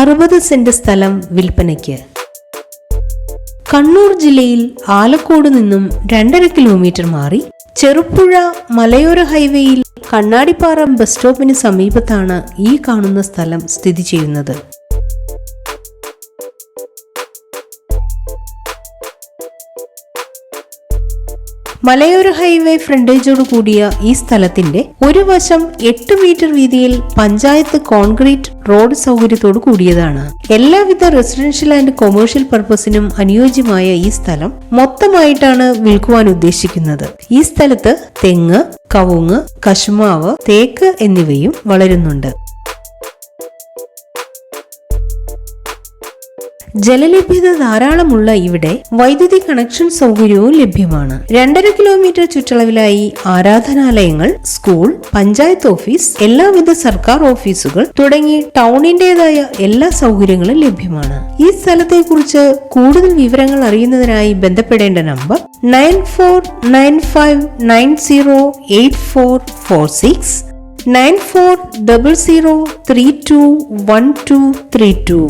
60 saint സ്ഥലം വിൽപ്പനയ്ക്ക്. കണ്ണൂർ ജില്ലയിൽ ആലക്കോട് നിന്നും 2.5 കിലോമീറ്റർ മാറി ചെറുപുഴ മലയോര ഹൈവേയിൽ കണ്ണാടിപ്പാറ ബസ് സ്റ്റോപ്പിന് സമീപത്താണ് ഈ കാണുന്ന സ്ഥലം സ്ഥിതി ചെയ്യുന്നത്. മലയോര ഹൈവേ ഫ്രണ്ടേജോട് കൂടിയ ഈ സ്ഥലത്തിന്റെ ഒരു വശം 8 മീറ്റർ വീതിയിൽ പഞ്ചായത്ത് കോൺക്രീറ്റ് റോഡ് സൗകര്യത്തോട് കൂടിയതാണ്. എല്ലാവിധ റെസിഡൻഷ്യൽ ആൻഡ് കൊമേഴ്ഷ്യൽ പർപ്പസിനും അനുയോജ്യമായ ഈ സ്ഥലം മൊത്തമായിട്ടാണ് വിൽക്കുവാൻ ഉദ്ദേശിക്കുന്നത്. ഈ സ്ഥലത്ത് തെങ്ങ്, കവുങ്ങ്, കശുമാവ്, തേക്ക് എന്നിവയും വളരുന്നുണ്ട്. ജലലഭ്യത ധാരാളമുള്ള ഇവിടെ വൈദ്യുതി കണക്ഷൻ സൗകര്യവും ലഭ്യമാണ്. 2.5 കിലോമീറ്റർ ചുറ്റളവിലായി ആരാധനാലയങ്ങൾ, സ്കൂൾ, പഞ്ചായത്ത് ഓഫീസ്, എല്ലാവിധ സർക്കാർ ഓഫീസുകൾ തുടങ്ങി ടൗണിന്റേതായ എല്ലാ സൗകര്യങ്ങളും ലഭ്യമാണ്. ഈ സ്ഥലത്തെക്കുറിച്ച് കൂടുതൽ വിവരങ്ങൾ അറിയുന്നതിനായി ബന്ധപ്പെടേണ്ട നമ്പർ 9490908446 9400321232.